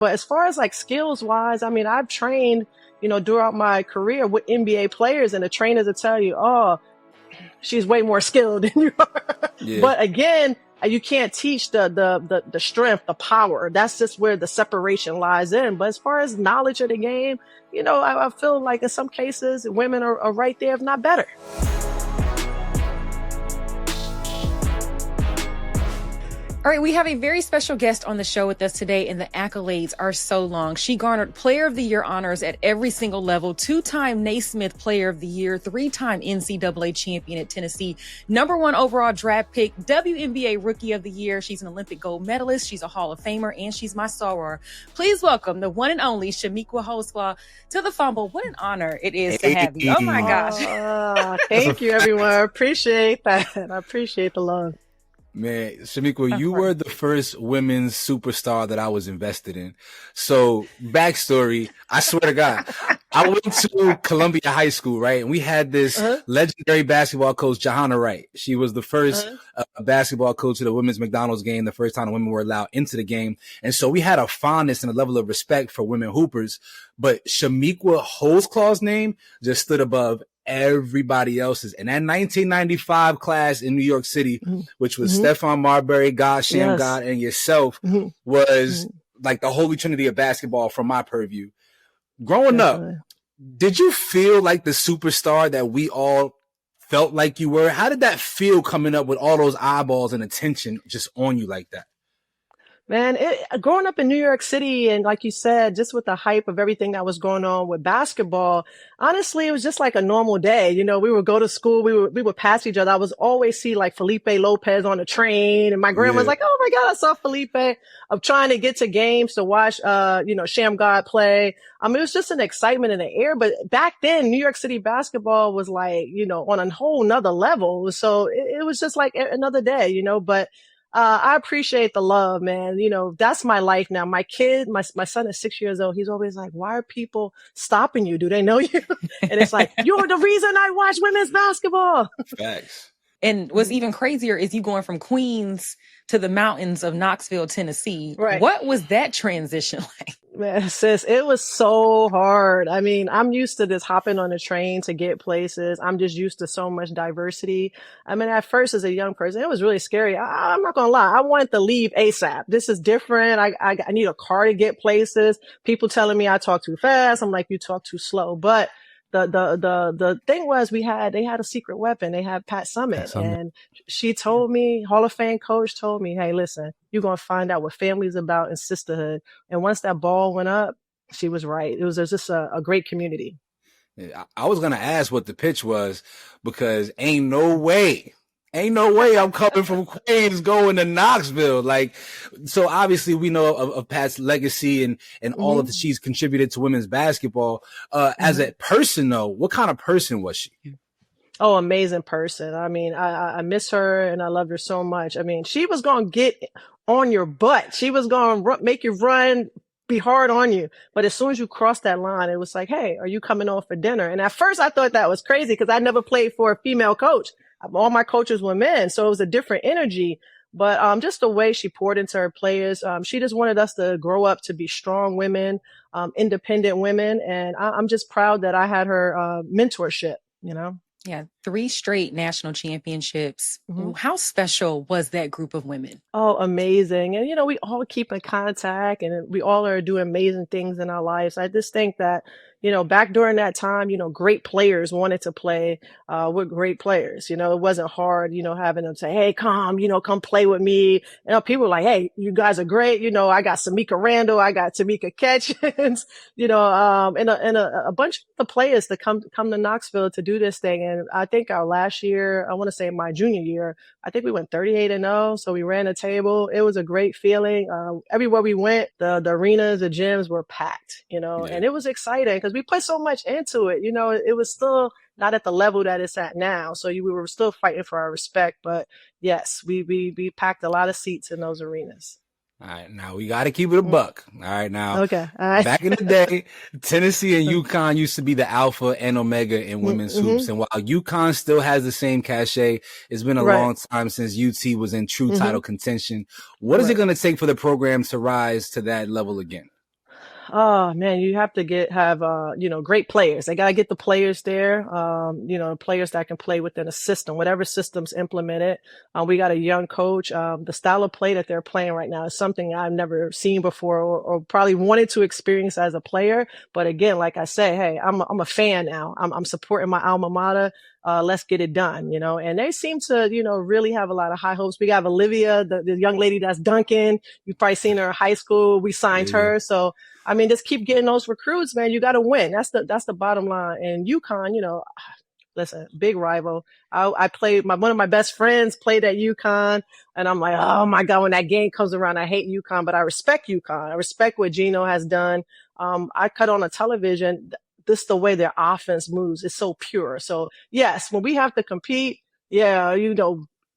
But as far as like skills wise, I mean, I've trained, throughout my career with NBA players, and the trainers will tell you, oh, she's way more skilled than you are. Yeah. But again, you can't teach the strength, the power. That's just where the separation lies in. But as far as knowledge of the game, I feel like in some cases women are right there, if not better. All right, we have a very special guest on the show with us today, and the accolades are so long. She garnered Player of the Year honors at every single level, 2-time Naismith Player of the Year, 3-time NCAA champion at Tennessee, #1 overall draft pick, WNBA Rookie of the Year. She's an Olympic gold medalist. She's a Hall of Famer, and she's my soror. Please welcome the one and only Chamique Holdsclaw to the Fumble. What an honor it is to have you. Oh, my gosh. Thank you, everyone. I appreciate that. I appreciate the love. Man, Chamique, you were the first women's superstar that I was invested in. So, backstory, I swear to God, I went to Columbia High School, right? And we had this legendary basketball coach, Johanna Wright. She was the first basketball coach at the women's McDonald's game, the first time the women were allowed into the game. And so we had a fondness and a level of respect for women hoopers. But Chamique Holdsclaw's name just stood above everybody else's. And that 1995 class in New York City, which was Stephon Marbury, God, Sham God, and yourself, was like the holy trinity of basketball from my purview. Growing up, did you feel like the superstar that we all felt like you were? How did that feel coming up with all those eyeballs and attention just on you like that? Man, growing up in New York City, and like you said, just with the hype of everything that was going on with basketball, honestly, it was just like a normal day. We would go to school, we would pass each other. I was always see like Felipe Lopez on the train, and my grandma was like, "Oh my God, I saw Felipe." I'm trying to get to games to watch, Sham God play. It was just an excitement in the air. But back then, New York City basketball was like, on a whole nother level. So it was just like another day, but I appreciate the love, man. That's my life now. My kid, my son is 6 years old. He's always like, "Why are people stopping you? Do they know you?" And it's like, "You're the reason I watch women's basketball." Facts. And what's even crazier is you going from Queens to the mountains of Knoxville, Tennessee. Right. What was that transition like? Man, sis, it was so hard. I mean, I'm used to this hopping on a train to get places. I'm just used to so much diversity. I mean, at first as a young person, it was really scary. I'm not gonna lie. I wanted to leave ASAP. This is different. I need a car to get places. People telling me I talk too fast. I'm like, you talk too slow. But the thing was they had a secret weapon. They had Pat Summitt, and she told me, Hall of Fame coach told me, "Hey, listen, you're going to find out what family's about and sisterhood." And once that ball went up, she was right. It was just a great community. I was going to ask what the pitch was, because ain't no way I'm coming from Queens going to Knoxville. Like, so obviously we know of Pat's legacy and all of that she's contributed to women's basketball. As a person though, what kind of person was she? Oh, amazing person. I mean, I miss her and I love her so much. I mean, she was going to get on your butt. She was going to make you run, be hard on you. But as soon as you crossed that line, it was like, "Hey, are you coming over for dinner?" And at first I thought that was crazy because I never played for a female coach. All my coaches were men, so it was a different energy. But just the way she poured into her players, she just wanted us to grow up to be strong women, independent women. And I'm just proud that I had her mentorship, Yeah, 3 straight national championships. How special was that group of women? Oh, amazing. And, we all keep in contact and we all are doing amazing things in our lives. I just think that, back during that time, great players wanted to play with great players. It wasn't hard, having them say, "Hey, come play with me." People were like, "Hey, you guys are great. I got Samika Randall, I got Tamika Catchings, and a bunch of the players to come to Knoxville to do this thing." And I think our last year, I want to say my junior year, I think we went 38-0. So we ran a table. It was a great feeling. Everywhere we went, the arenas, the gyms were packed, and it was exciting because we put so much into it. It was still not at the level that it's at now. So we were still fighting for our respect. But yes, we packed a lot of seats in those arenas. All right, now we got to keep it a buck. All right, now. Okay. All right. Back in the day, Tennessee and UConn used to be the alpha and omega in women's hoops. And while UConn still has the same cachet, it's been a long time since UT was in true title contention. What is it going to take for the program to rise to that level again? Oh man, you have to have great players. They gotta get the players there. Players that can play within a system, whatever system's implemented. We got a young coach. The style of play that they're playing right now is something I've never seen before, or probably wanted to experience as a player. But again, like I say, hey, I'm a fan now. I'm supporting my alma mater. Let's get it done, and they seem to, really have a lot of high hopes. We got Olivia, the young lady that's dunking. You've probably seen her in high school. We signed her. So, I mean, just keep getting those recruits, man. You got to win. That's the bottom line. And UConn, listen, big rival. I played one of my best friends played at UConn, and I'm like, oh my God, when that game comes around, I hate UConn, but I respect UConn. I respect what Gino has done. I cut on a television. This is the way their offense moves. It's so pure. So yes, when we have to compete, yeah,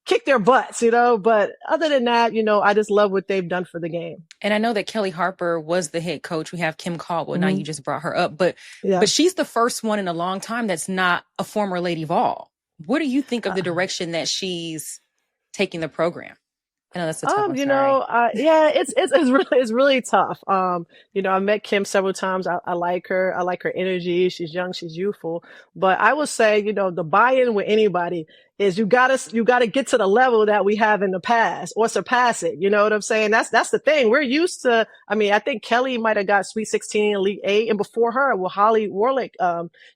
kick their butts, but other than that, I just love what they've done for the game. And I know that Kelly Harper was the head coach. We have Kim Caldwell. Now you just brought her up, but she's the first one in a long time that's not a former Lady Vol. What do you think of the direction that she's taking the program? I know that's a tough one. It's really tough. I met Kim several times. I like her. I like her energy. She's young. She's youthful. But I would say, the buy-in with anybody is you gotta get to the level that we have in the past or surpass it. You know what I'm saying? That's the thing. We're used to, I think Kelly might have got Sweet 16 Elite 8, and before her, Holly Warlick,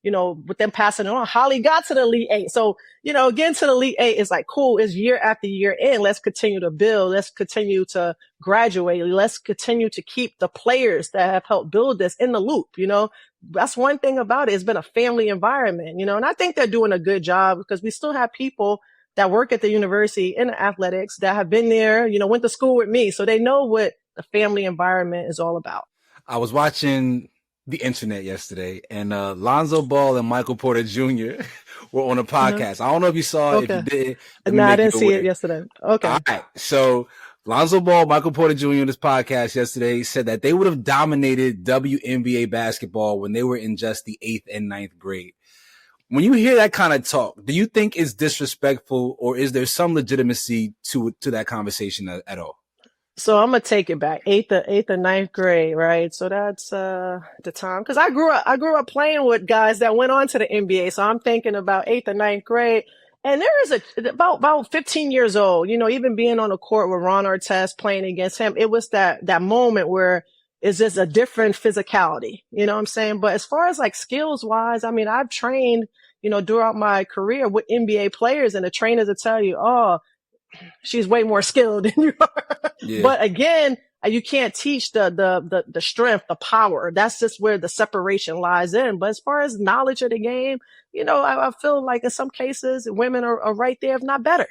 with them passing it on, Holly got to the Elite 8. So, getting to the Elite 8 is like cool. It's year after year in. Let's continue to build. Let's continue to graduate. Let's continue to keep the players that have helped build this in the loop. That's one thing about it. It's been a family environment, and I think they're doing a good job because we still have people that work at the university in athletics that have been there, went to school with me. So they know what the family environment is all about. I was watching the internet yesterday, and Lonzo Ball and Michael Porter Jr. were on a podcast. I don't know if you saw it. If you did, no, I didn't see it yesterday. Okay. All right. So Lonzo Ball, Michael Porter Jr. on this podcast yesterday said that they would have dominated WNBA basketball when they were in just the 8th and 9th grade. When you hear that kind of talk, do you think it's disrespectful, or is there some legitimacy to that conversation at all? So I'm gonna take it back. 8th and 9th grade, right? So that's the time, because I grew up playing with guys that went on to the NBA. So I'm thinking about 8th and 9th grade. And there is about 15 years old, even being on the court with Ron Artest, playing against him, it was that moment where it's just a different physicality, you know what I'm saying? But as far as like skills wise, I've trained, throughout my career with NBA players, and the trainers will tell you, oh, she's way more skilled than you are. Yeah. But again, you can't teach the strength, the power. That's just where the separation lies in. But as far as knowledge of the game, I feel like in some cases women are right there, if not better.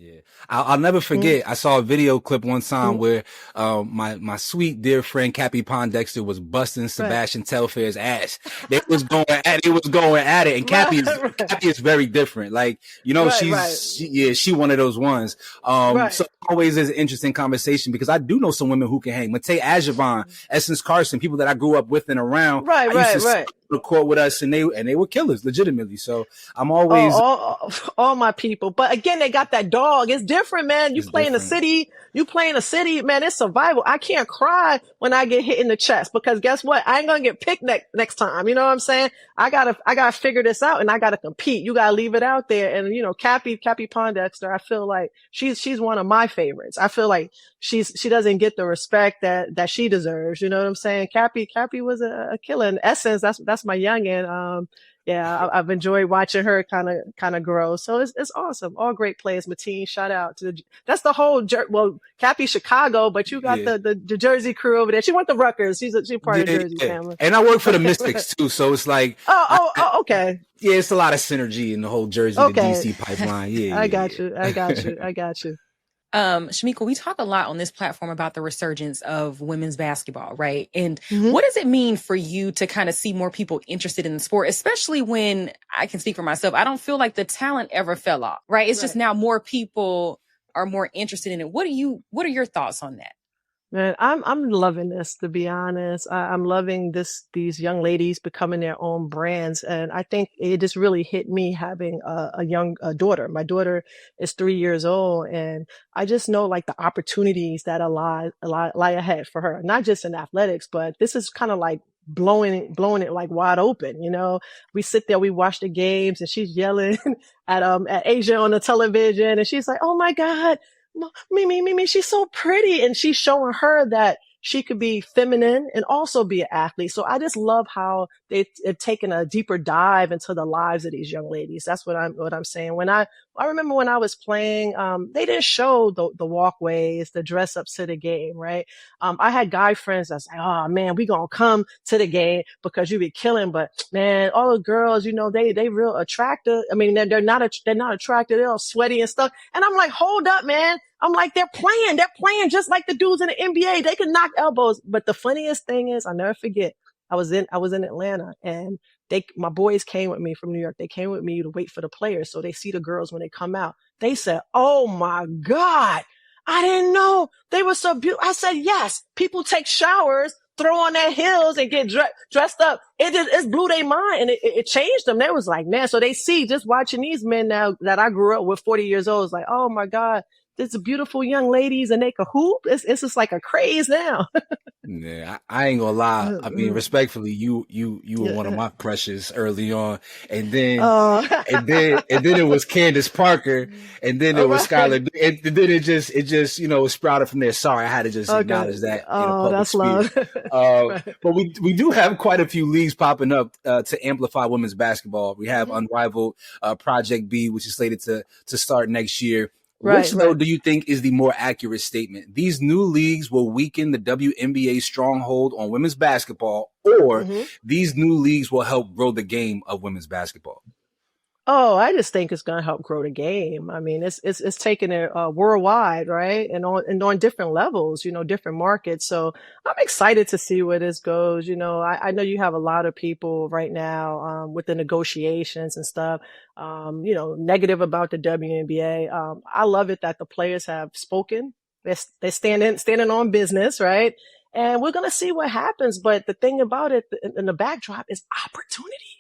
Yeah. I'll never forget. I saw a video clip one time where, my sweet dear friend Cappy Pondexter was busting Sebastian Telfair's ass. They was going at it. And Cappy is very different. Like, she one of those ones. So always is an interesting conversation because I do know some women who can hang. Matei Ajavan, Essence Carson, people that I grew up with and around. Right. The court with us, and they were killers, legitimately. So I'm always all my people. But again, they got that dog. It's different, man. You play in the city, man. It's survival. I can't cry when I get hit in the chest because guess what? I ain't gonna get picked next time. You know what I'm saying? I gotta figure this out, and I gotta compete. You gotta leave it out there. And Cappy Pondexter, I feel like she's one of my favorites. I feel like she doesn't get the respect that she deserves. You know what I'm saying? Cappy was a killer. In Essence, that's my youngin. I've enjoyed watching her kind of grow. So it's awesome. All great players. Mateen, shout out to that's the whole Cappy Chicago, but you got the Jersey crew over there. She went to Rutgers. She's part of the Jersey family. And I work for the Mystics too, so it's like okay. Yeah, it's a lot of synergy in the whole Jersey to DC pipeline. Yeah, I got you. Chamique, we talk a lot on this platform about the resurgence of women's basketball, right? And what does it mean for you to kind of see more people interested in the sport, especially when I can speak for myself? I don't feel like the talent ever fell off, right? It's just now more people are more interested in it. What are your thoughts on that? Man, I'm loving this, to be honest. I'm loving these young ladies becoming their own brands, and I think it just really hit me having a young daughter. My daughter is 3 years old, and I just know like the opportunities that lie ahead for her, not just in athletics, but this is kind of like blowing it like wide open. We sit there, we watch the games, and she's yelling at Asia on the television, and she's like, "Oh my God, Mimi, she's so pretty." And she's showing her that she could be feminine and also be an athlete. So I just love how they've taken a deeper dive into the lives of these young ladies. That's what I'm saying. I remember when I was playing, they didn't show the walkways, the dress ups to the game, right? I had guy friends that's like, "Oh man, we gonna come to the game because you be killing." But man, all the girls, they real attractive. I mean, they're not attractive. They're all sweaty and stuff. And I'm like, hold up, man. I'm like, they're playing just like the dudes in the NBA. They can knock elbows. But the funniest thing is, I'll never forget. I was in Atlanta, and my boys came with me from New York. They came with me to wait for the players. So they see the girls when they come out. They said, "Oh my God, I didn't know they were so beautiful." I said, "Yes, people take showers, throw on their heels and get dressed up." It blew their mind, and it changed them. They was like, man, so they see just watching these men now that I grew up with 40 years old. It's like, oh my God, there's beautiful young ladies and they can hoop. It's just like a craze now. Yeah, I ain't gonna lie. I mean, respectfully, you were one of my crushes early on, and then it was Candace Parker, and then it was Skylar, and then it just it sprouted from there. Sorry, I had to just acknowledge that. Oh, that's love. But we do have quite a few leagues popping up to amplify women's basketball. We have Unrivaled, Project B, which is slated to start next year. Which, though, do you think is the more accurate statement? These new leagues will weaken the WNBA stronghold on women's basketball, or these new leagues will help grow the game of women's basketball? Oh, I just think it's going to help grow the game. I mean, it's taking it worldwide, right? And on different levels, different markets. So I'm excited to see where this goes. I know you have a lot of people right now with the negotiations and stuff, negative about the WNBA. I love it that the players have spoken. They're standing on business, right? And we're going to see what happens. But the thing about it in the backdrop is opportunity.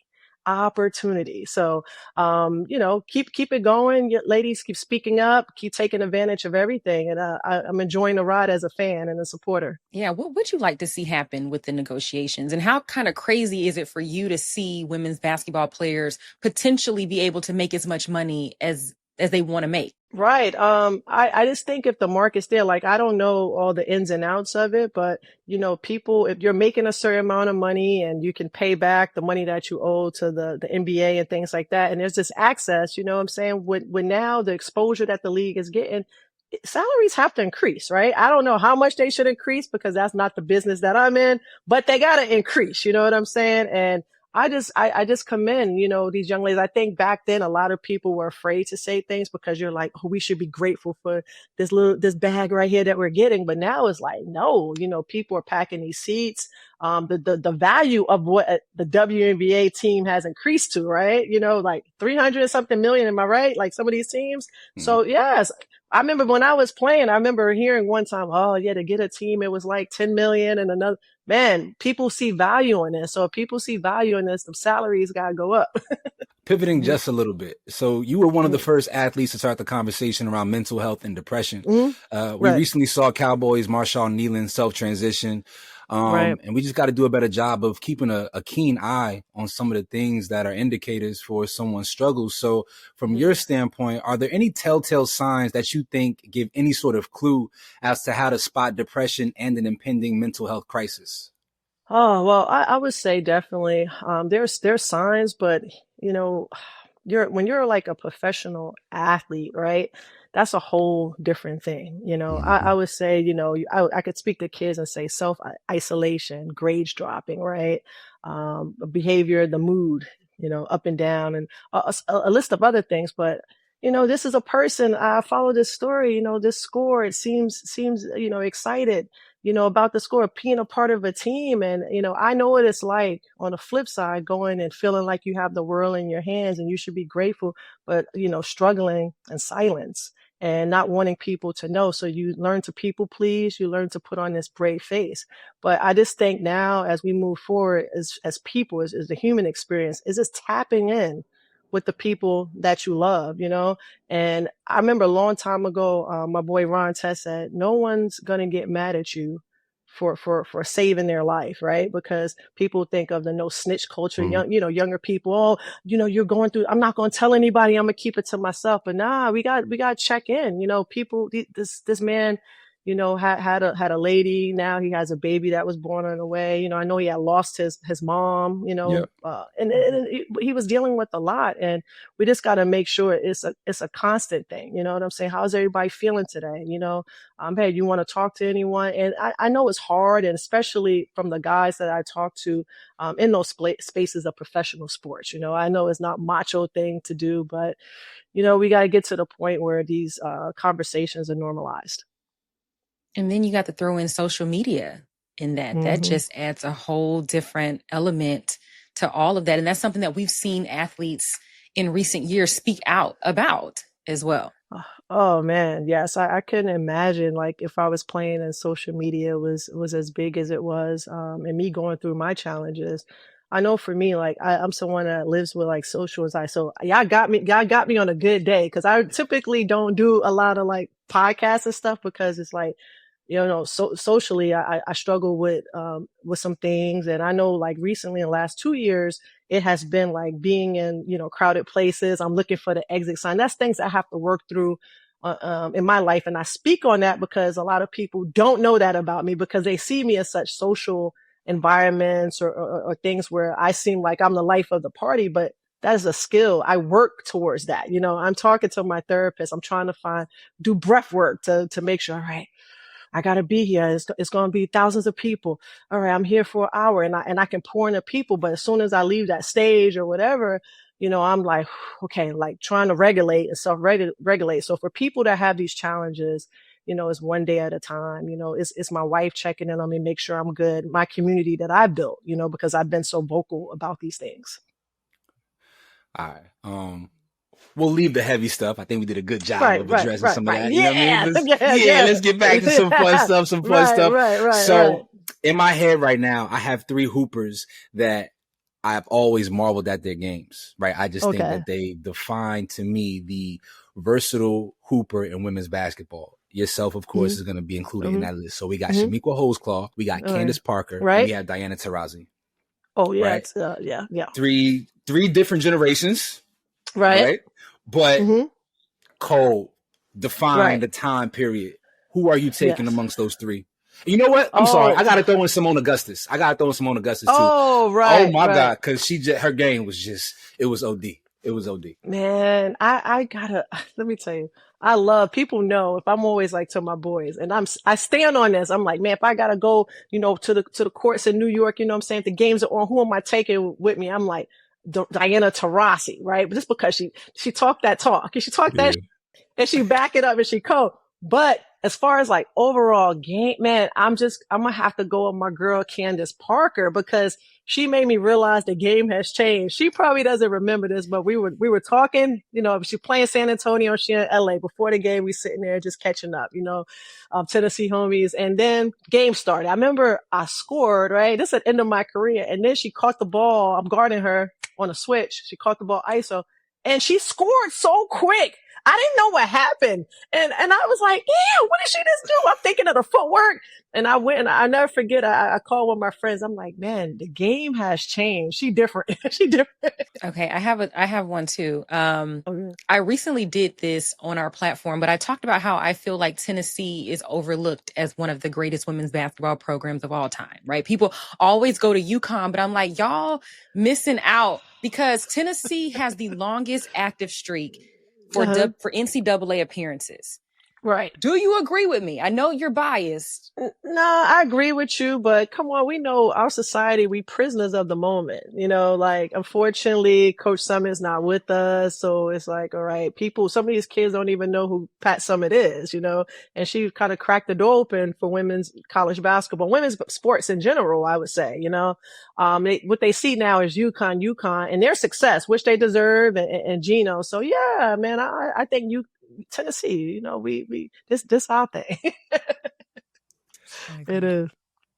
So, keep it going. Ladies, keep speaking up, keep taking advantage of everything. And I'm enjoying the ride as a fan and a supporter. Yeah. What would you like to see happen with the negotiations, and how kind of crazy is it for you to see women's basketball players potentially be able to make as much money as they want to make? Right. I just think if the market's there, like, I don't know all the ins and outs of it, but people, if you're making a certain amount of money and you can pay back the money that you owe to the NBA and things like that, and there's this access, what I'm saying, when now the exposure that the league is getting, salaries have to increase, right? I don't know how much they should increase because that's not the business that I'm in, but they got to increase, you know what I'm saying? And I just commend, these young ladies. I think back then a lot of people were afraid to say things because you're like, oh, we should be grateful for this bag right here that we're getting. But now it's like, no, people are packing these seats. The value of what the WNBA team has increased to, right? Like 300 and something million. Am I right? Like some of these teams. Mm-hmm. So yes, I remember when I was playing, I remember hearing one time, oh yeah, to get a team, it was like 10 million and another. Man, people see value in this. So if people see value in this, the salaries got to go up. Pivoting just a little bit. So you were one of the first athletes to start the conversation around mental health and depression. We recently saw Cowboys Marshawn Kneeland self-transition. And we just got to do a better job of keeping a keen eye on some of the things that are indicators for someone's struggles. So from your standpoint, are there any telltale signs that you think give any sort of clue as to how to spot depression and an impending mental health crisis? Oh, well, I would say definitely. There's signs, but when you're like a professional athlete, right? That's a whole different thing. I would say, I could speak to kids and say self-isolation, grades dropping, right? Behavior, the mood, up and down, and a list of other things. But, this is a person, I follow this story, this score, it seems, excited, about the score, being a part of a team. And, I know what it's like on the flip side, going and feeling like you have the world in your hands and you should be grateful, but, struggling in silence. and not wanting people to know. So you learn to people please, you learn to put on this brave face. But I just think now as we move forward as people, as the human experience, is just tapping in with the people that you love, you know? And I remember a long time ago, my boy Ron Tess said, no one's going to get mad at you for saving their life, right? Because people think of the no snitch culture, younger people. Oh, you're going through, I'm not going to tell anybody. I'm going to keep it to myself. But nah, we got to check in, people, this man, had a lady. Now he has a baby that was born on the way. I know he had lost his mom, and he was dealing with a lot, and we just got to make sure it's a constant thing. You know what I'm saying? How's everybody feeling today? Hey, you want to talk to anyone? And I know it's hard, and especially from the guys that I talk to, in those spaces of professional sports. I know it's not macho thing to do, but we got to get to the point where these conversations are normalized. And then you got to throw in social media in that. Mm-hmm. That just adds a whole different element to all of that. And that's something that we've seen athletes in recent years speak out about as well. Oh man, yes. I couldn't imagine like if I was playing and social media was as big as it was, and me going through my challenges. I know for me, like I'm someone that lives with like social anxiety. So y'all got me on a good day, because I typically don't do a lot of like podcasts and stuff, because it's like, socially, I struggle with some things. And I know like recently in the last 2 years, it has been like being in, crowded places. I'm looking for the exit sign. That's things I have to work through in my life. And I speak on that because a lot of people don't know that about me, because they see me as such social environments or things where I seem like I'm the life of the party, but that is a skill. I work towards that. I'm talking to my therapist. I'm trying to do breath work to make sure, all right, I got to be here. It's going to be thousands of people. All right, I'm here for an hour, and I can pour into people. But as soon as I leave that stage or whatever, I'm like, okay, like trying to regulate and self-regulate. So for people that have these challenges, it's one day at a time. It's my wife checking in on me, make sure I'm good. My community that I built, because I've been so vocal about these things. All right. We'll leave the heavy stuff. I think we did a good job of addressing some of that. You know what I mean? Let's get back to some fun stuff. Right. In my head right now, I have 3 hoopers that I've always marveled at their games, right? I just think that they define to me the versatile hooper in women's basketball. Yourself, of course, is going to be included in that list. So we got Chamique Holdsclaw, we got Candace Parker, and we have Diana Taurasi. Oh, yeah. Right? Yeah. Three different generations. Right. But Cole, define the time period. Who are you taking amongst those 3? You know what? I'm sorry. I got to throw in Simone Augustus. too. Oh, right. Oh, my God. Because her game was it was OD. It was OD. Man, I gotta, let me tell you, I love, people know if I'm always like to my boys, and I stand on this. I'm like, man, if I gotta go, to the courts in New York, I'm saying, if the games are on, who am I taking with me? I'm like, Diana Taurasi, right? But just because she talked that talk, and she talked that, and she back it up, and she But as far as like overall game, man, I'm gonna have to go with my girl Candace Parker, because she made me realize the game has changed. She probably doesn't remember this, but we were talking, she playing San Antonio, she in LA. Before the game, we sitting there just catching up, Tennessee homies. And then game started. I remember I scored, right? This is the end of my career. And then she caught the ball. I'm guarding her on a switch. She caught the ball ISO, and she scored so quick. I didn't know what happened. And I was like, damn, what did she just do? I'm thinking of the footwork. And I went, and I never forget, I called one of my friends. I'm like, man, the game has changed. She different. Okay. I have one too. I recently did this on our platform, but I talked about how I feel like Tennessee is overlooked as one of the greatest women's basketball programs of all time, right? People always go to UConn, but I'm like, y'all missing out, because Tennessee has the longest active streak for NCAA appearances. Right. Do you agree with me? I know you're biased. No, I agree with you, but come on, we know our society, we prisoners of the moment, like, unfortunately, Coach Summitt is not with us. So it's like, all right, some of these kids don't even know who Pat Summitt is, and she kind of cracked the door open for women's college basketball, women's sports in general, I would say, what they see now is UConn and their success, which they deserve, and Gino. So yeah, man, I think Tennessee, you know, this our thing. It is.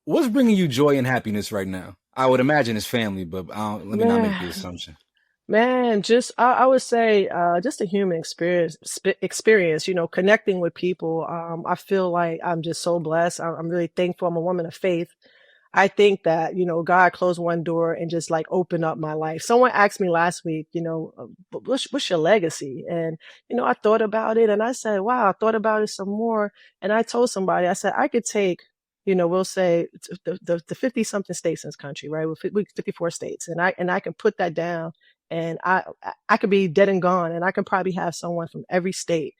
What's bringing you joy and happiness right now? I would imagine it's family, but let me not make the assumption. Man, just I would say just a human experience, you know, connecting with people. I feel like I'm just so blessed. I'm really thankful. I'm a woman of faith. I think that, you know, God closed one door and just like opened up my life. Someone asked me last week, you know, what's your legacy? And, you know, I thought about it and I said, wow, I thought about it some more. And I told somebody, I said, I could take, you know, we'll say the 50 something states in this country, right? With 54 states. And I can put that down and I could be dead and gone and I can probably have someone from every state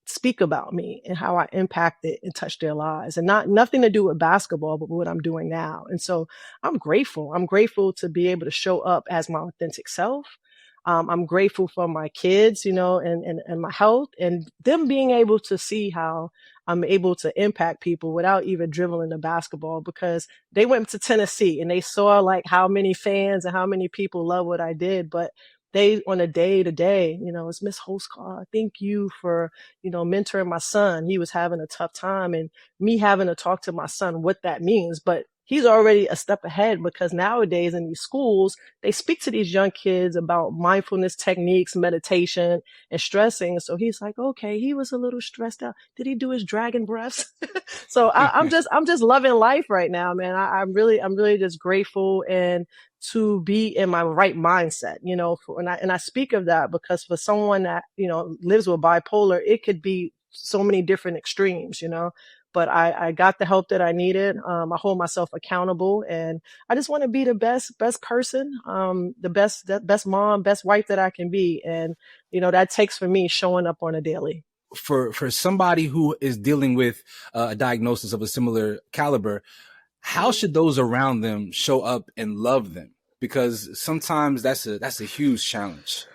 speak about me and how I impacted and touched their lives, and nothing to do with basketball, but what I'm doing now. And so I'm grateful. I'm grateful to be able to show up as my authentic self. I'm grateful for my kids, you know, and my health and them being able to see how I'm able to impact people without even dribbling the basketball, because they went to Tennessee and they saw like how many fans and how many people love what I did. But they, on a day to day, you know, it's Miss Holdsclaw, thank you for, you know, mentoring my son. He was having a tough time and me having to talk to my son what that means. But he's already a step ahead, because nowadays in these schools, they speak to these young kids about mindfulness techniques, meditation, and stressing. So he's like, okay, he was a little stressed out. Did he do his dragon breaths? So I'm just loving life right now, man. I'm really just grateful and to be in my right mindset, you know, and I speak of that because for someone that, you know, lives with bipolar, it could be so many different extremes, you know. But I got the help that I needed. I hold myself accountable, and I just want to be the best person, the best mom, best wife that I can be. And, you know, that takes for me showing up on a daily. For somebody who is dealing with a diagnosis of a similar caliber, how should those around them show up and love them? Because sometimes that's a huge challenge.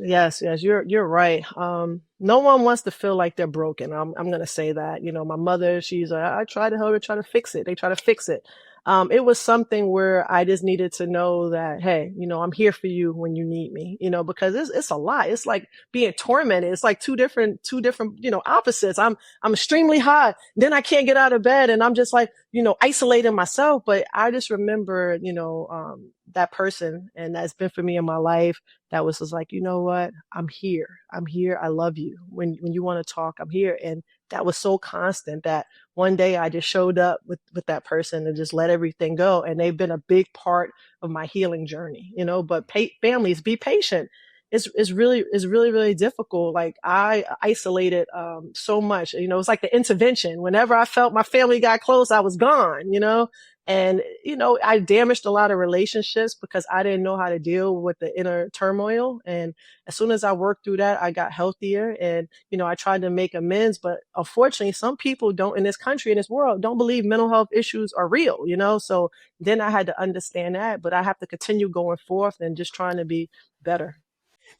Yes, you're right. No one wants to feel like they're broken. I'm going to say that. You know, my mother, she's I try to help her, try to fix it. They try to fix it. It was something where I just needed to know that, hey, you know, I'm here for you when you need me, you know, because it's a lot. It's like being tormented. It's like two different, you know, opposites. I'm extremely hot. Then I can't get out of bed and I'm just like, you know, isolating myself. But I just remember, you know, that person, and that's been for me in my life. That was just like, you know what? I'm here. I love you. When you want to talk, I'm here. And that was so constant that one day I just showed up with that person and just let everything go. And they've been a big part of my healing journey, you know, but families, be patient. It's really difficult. Like I isolated, so much, you know, it's like the intervention. Whenever I felt my family got close, I was gone, you know. And, you know, I damaged a lot of relationships because I didn't know how to deal with the inner turmoil. And as soon as I worked through that, I got healthier and, you know, I tried to make amends. But unfortunately, some people don't in this country, in this world, don't believe mental health issues are real, you know. So then I had to understand that, but I have to continue going forth and just trying to be better.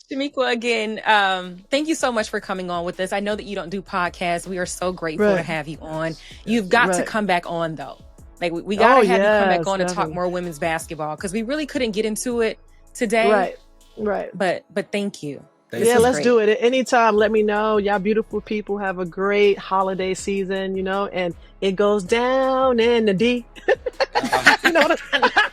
Chamique, again, thank you so much for coming on with us. I know that you don't do podcasts. We are so grateful to have you on. You've got to come back on, though. Like we gotta have you come back on and talk more women's basketball, because we really couldn't get into it today. Right. But thank you. Let's do it anytime. Let me know. Y'all beautiful people have a great holiday season, you know, and it goes down in the D. You know what